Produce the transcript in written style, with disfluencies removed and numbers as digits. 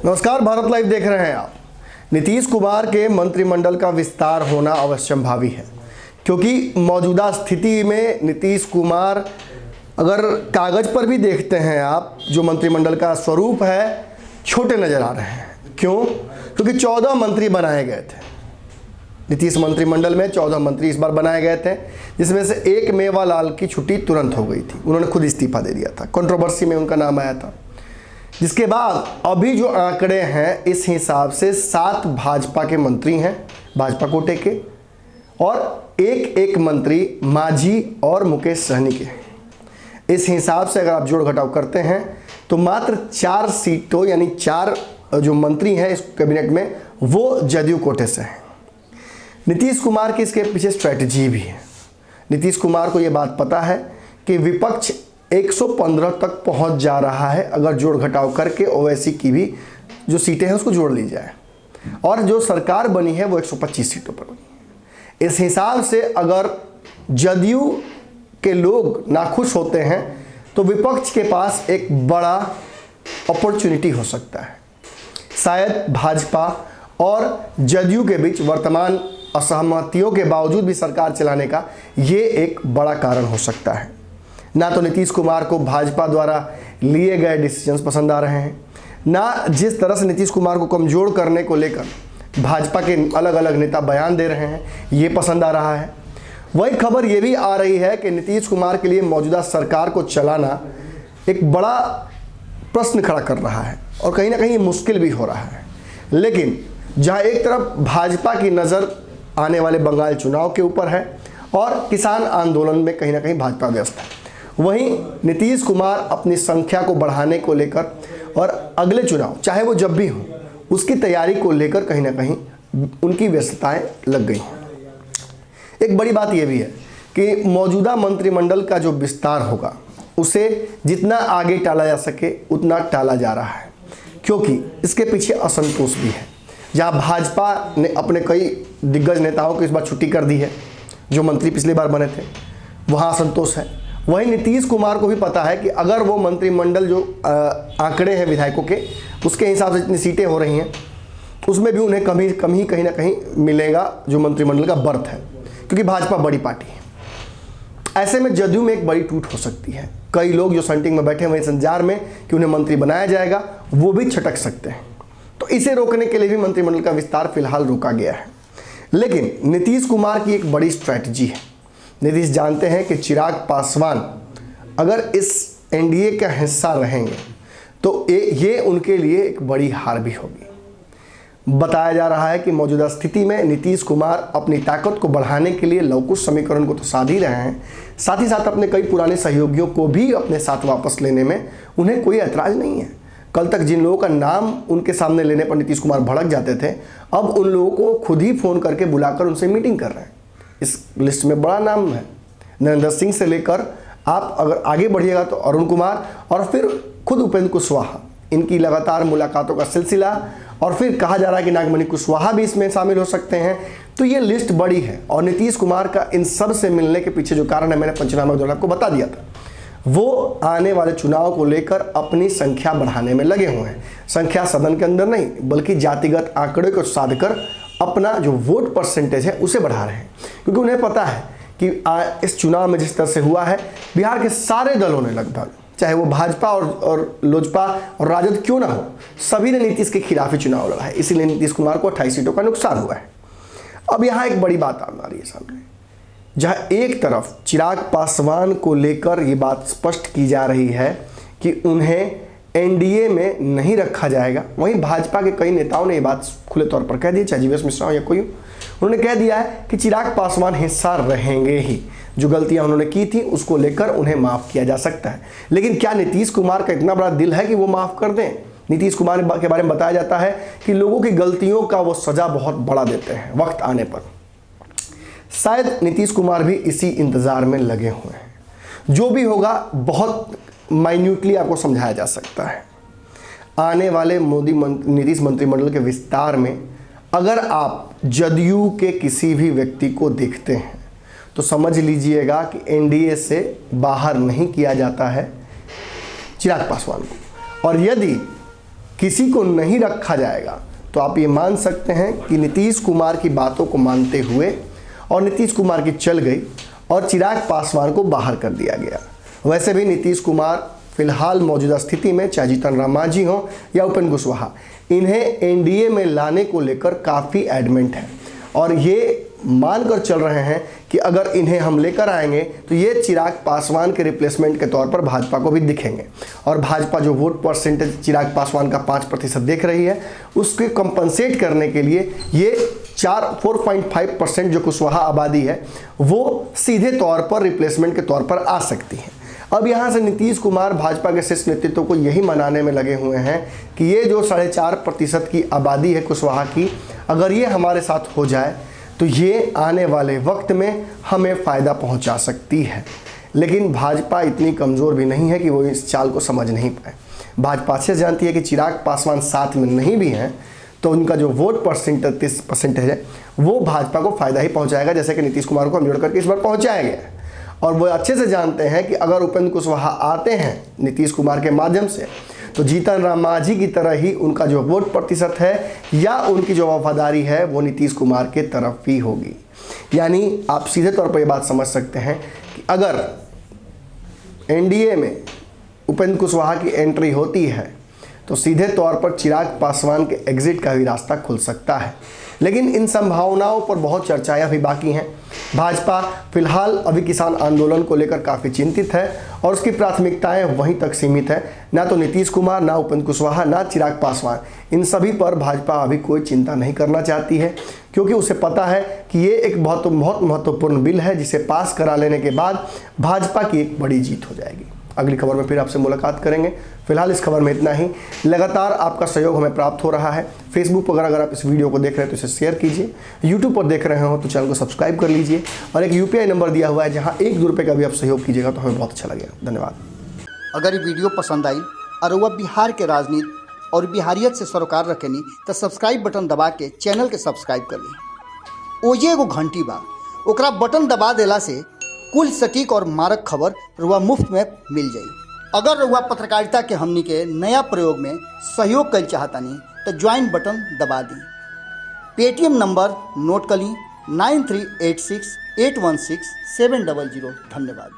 नमस्कार, भारत लाइव देख रहे हैं आप। नीतीश कुमार के मंत्रिमंडल का विस्तार होना अवश्यंभावी है, क्योंकि मौजूदा स्थिति में नीतीश कुमार अगर कागज पर भी देखते हैं आप, जो मंत्रिमंडल का स्वरूप है, छोटे नजर आ रहे हैं। क्यों? क्योंकि 14 मंत्री बनाए गए थे। नीतीश मंत्रिमंडल में 14 मंत्री इस बार बनाए गए थे, जिसमें से एक मेवालाल की छुट्टी तुरंत हो गई थी। उन्होंने खुद इस्तीफा दे दिया था, कंट्रोवर्सी में उनका नाम आया था। जिसके बाद अभी जो आंकड़े हैं, इस हिसाब से 7 भाजपा के मंत्री हैं, भाजपा कोटे के, और एक मंत्री मांझी और मुकेश सहनी के। इस हिसाब से अगर आप जोड़ घटाव करते हैं तो मात्र 4 सीटों यानी 4 जो मंत्री हैं इस कैबिनेट में, वो जदयू कोटे से हैं। नीतीश कुमार की इसके पीछे स्ट्रैटेजी भी है। नीतीश कुमार को ये बात पता है कि विपक्ष 115 तक पहुंच जा रहा है अगर जोड़ घटाव करके ओवैसी की भी जो सीटें हैं उसको जोड़ ली जाए, और जो सरकार बनी है वो 125 सीटों पर बनी है। इस हिसाब से अगर जदयू के लोग नाखुश होते हैं तो विपक्ष के पास एक बड़ा अपॉर्चुनिटी हो सकता है। शायद भाजपा और जदयू के बीच वर्तमान असहमतियों के बावजूद भी सरकार चलाने का ये एक बड़ा कारण हो सकता है। ना तो नीतीश कुमार को भाजपा द्वारा लिए गए डिसीजंस पसंद आ रहे हैं, ना जिस तरह से नीतीश कुमार को कमज़ोर करने को लेकर भाजपा के अलग अलग नेता बयान दे रहे हैं ये पसंद आ रहा है। वही खबर ये भी आ रही है कि नीतीश कुमार के लिए मौजूदा सरकार को चलाना एक बड़ा प्रश्न खड़ा कर रहा है, और कहीं ना कहीं मुश्किल भी हो रहा है। लेकिन जहाँ एक तरफ भाजपा की नज़र आने वाले बंगाल चुनाव के ऊपर है और किसान आंदोलन में कहीं ना कहीं भाजपा व्यस्त है, वहीं नीतीश कुमार अपनी संख्या को बढ़ाने को लेकर और अगले चुनाव चाहे वो जब भी हो उसकी तैयारी को लेकर कहीं ना कहीं उनकी व्यस्तताएं लग गई हैं। एक बड़ी बात यह भी है कि मौजूदा मंत्रिमंडल का जो विस्तार होगा उसे जितना आगे टाला जा सके उतना टाला जा रहा है, क्योंकि इसके पीछे असंतोष भी है। जहाँ भाजपा ने अपने कई दिग्गज नेताओं को इस बार छुट्टी कर दी है, जो मंत्री पिछली बार बने थे, वहाँ असंतोष है। वहीं नीतीश कुमार को भी पता है कि अगर वो मंत्रिमंडल जो आंकड़े हैं विधायकों के, उसके हिसाब से जितनी सीटें हो रही हैं उसमें भी उन्हें कम ही कहीं ना कहीं मिलेगा जो मंत्रिमंडल का बर्थ है, क्योंकि भाजपा बड़ी पार्टी है। ऐसे में जदयू में एक बड़ी टूट हो सकती है। कई लोग जो सेंटिंग में बैठे हुए इंतजार में कि उन्हें मंत्री बनाया जाएगा, वो भी छटक सकते हैं। तो इसे रोकने के लिए भी मंत्रिमंडल का विस्तार फिलहाल रोका गया है। लेकिन नीतीश कुमार की एक बड़ी स्ट्रैटेजी है। नीतीश जानते हैं कि चिराग पासवान अगर इस एनडीए का हिस्सा रहेंगे तो ये उनके लिए एक बड़ी हार भी होगी। बताया जा रहा है कि मौजूदा स्थिति में नीतीश कुमार अपनी ताकत को बढ़ाने के लिए लवकुश समीकरण को तो साध ही रहे हैं, साथ ही साथ अपने कई पुराने सहयोगियों को भी अपने साथ वापस लेने में उन्हें कोई ऐतराज़ नहीं है। कल तक जिन लोगों का नाम उनके सामने लेने पर नीतीश कुमार भड़क जाते थे, अब उन लोगों को खुद ही फ़ोन करके बुलाकर उनसे मीटिंग कर रहे हैं। इस लिस्ट में बड़ा नाम है, नरेंद्र सिंह से लेकर आप अगर आगे बढ़िएगा तो अरुण कुमार और फिर खुद उपेंद्र कुशवाहा। इनकी लगातार मुलाकातों का सिलसिला, और फिर कहा जा रहा है कि नागमणि कुशवाहा भी इसमें शामिल हो सकते हैं। तो ये लिस्ट बड़ी है, और नीतीश कुमार का इन सब से मिलने के पीछे जो कारण है मैंने पंचनामा के दौरान आपको बता दिया था। वो आने वाले चुनाव को लेकर अपनी संख्या बढ़ाने में लगे हुए हैं। संख्या सदन के अंदर नहीं, बल्कि जातिगत आंकड़े को साधकर अपना जो वोट परसेंटेज है उसे बढ़ा रहे हैं, क्योंकि उन्हें पता है कि इस चुनाव में जिस तरह से हुआ है, बिहार के सारे दलों ने लगभग, चाहे वो भाजपा और लोजपा और राजद क्यों ना हो, सभी ने नीतीश के खिलाफ ही चुनाव लड़ा है। इसीलिए नीतीश कुमार को 28 सीटों का नुकसान हुआ है। अब यहाँ एक बड़ी बात आ रही है सामने, जहाँ एक तरफ चिराग पासवान को लेकर ये बात स्पष्ट की जा रही है कि उन्हें एनडीए में नहीं रखा जाएगा, वहीं भाजपा के कई नेताओं ने ये बात खुले तौर पर कह दी, चाहे जीवेश मिश्रा हो या कोई, उन्होंने कह दिया है कि चिराग पासवान हिस्सा रहेंगे ही। जो गलतियां उन्होंने की थी उसको लेकर उन्हें माफ़ किया जा सकता है। लेकिन क्या नीतीश कुमार का इतना बड़ा दिल है कि वो माफ़ कर दें? नीतीश कुमार के बारे में बताया जाता है कि लोगों की गलतियों का वो सज़ा बहुत बड़ा देते हैं वक्त आने पर। शायद नीतीश कुमार भी इसी इंतज़ार में लगे हुए हैं। जो भी होगा बहुत माइन्यूटली आपको समझाया जा सकता है। आने वाले नीतीश मंत्रिमंडल के विस्तार में अगर आप जदयू के किसी भी व्यक्ति को देखते हैं तो समझ लीजिएगा कि एनडीए से बाहर नहीं किया जाता है चिराग पासवान को। और यदि किसी को नहीं रखा जाएगा, तो आप ये मान सकते हैं कि नीतीश कुमार की बातों को मानते हुए और नीतीश कुमार की चल गई और चिराग पासवान को बाहर कर दिया गया। वैसे भी नीतीश कुमार फिलहाल मौजूदा स्थिति में चाहे जीतन राम मांझी हों या उपेंद्र कुशवाहा, इन्हें एनडीए में लाने को लेकर काफ़ी एडमेंट है और ये मानकर चल रहे हैं कि अगर इन्हें हम लेकर आएंगे तो ये चिराग पासवान के रिप्लेसमेंट के तौर पर भाजपा को भी दिखेंगे और भाजपा जो वोट परसेंटेज चिराग पासवान का 5% देख रही है, उसके कंपनसेट करने के लिए ये 4.5% जो कुशवाहा आबादी है वो सीधे तौर पर रिप्लेसमेंट के तौर पर आ सकती है। अब यहाँ से नीतीश कुमार भाजपा के शीर्ष नेतृत्व को यही मनाने में लगे हुए हैं कि ये जो 4.5% की आबादी है कुशवाहा की, अगर ये हमारे साथ हो जाए तो ये आने वाले वक्त में हमें फ़ायदा पहुंचा सकती है। लेकिन भाजपा इतनी कमज़ोर भी नहीं है कि वो इस चाल को समझ नहीं पाए। भाजपा अच्छे से जानती है कि चिराग पासवान साथ में नहीं भी हैं तो उनका जो वोट परसेंटेज है वो भाजपा को फ़ायदा ही पहुंचाएगा, जैसे कि नीतीश कुमार को कमजोर करके इस बार पहुंचाया गया है। और वो अच्छे से जानते हैं कि अगर उपेंद्र कुशवाहा आते हैं नीतीश कुमार के माध्यम से तो जीतन राम मांझी की तरह ही उनका जो वोट प्रतिशत है या उनकी जो वफादारी है वो नीतीश कुमार के तरफ ही होगी। यानी आप सीधे तौर पर ये बात समझ सकते हैं कि अगर एनडीए में उपेंद्र कुशवाहा की एंट्री होती है तो सीधे तौर पर चिराग पासवान के एग्जिट का भी रास्ता खुल सकता है। लेकिन इन संभावनाओं पर बहुत चर्चाएं अभी बाकी हैं। भाजपा फिलहाल अभी किसान आंदोलन को लेकर काफ़ी चिंतित है और उसकी प्राथमिकताएं वहीं तक सीमित है। ना तो नीतीश कुमार, ना उपेंद्र कुशवाहा, ना चिराग पासवान, इन सभी पर भाजपा अभी कोई चिंता नहीं करना चाहती है, क्योंकि उसे पता है कि ये एक बहुत महत्वपूर्ण बिल है जिसे पास करा लेने के बाद भाजपा की एक बड़ी जीत हो जाएगी। अगली खबर में फिर आपसे मुलाकात करेंगे। फिलहाल इस खबर में इतना ही। लगातार आपका सहयोग हमें प्राप्त हो रहा है। फेसबुक पर अगर आप इस वीडियो को देख रहे हैं तो इसे शेयर कीजिए। यूट्यूब पर देख रहे हो तो चैनल को सब्सक्राइब कर लीजिए और एक UPI नंबर दिया हुआ है जहां 1-2 रुपये का भी आप सहयोग कीजिएगा तो हमें बहुत अच्छा लगेगा। धन्यवाद। अगर ये वीडियो पसंद आई और वह बिहार के राजनीति और बिहारियत से सरोकार रखेनी तो सब्सक्राइब बटन दबा के चैनल के सब्सक्राइब कर ली। ओजे एगो घंटी बा, ओकरा बटन दबा देला से कुल सटीक और मारक खबर रुआ मुफ्त में मिल जाई। अगर रुआ पत्रकारिता के हमनी के नया प्रयोग में सहयोग कर चाहतानी तो ज्वाइन बटन दबा दी। पेटीएम नंबर नोट कर ली 9386816700। धन्यवाद।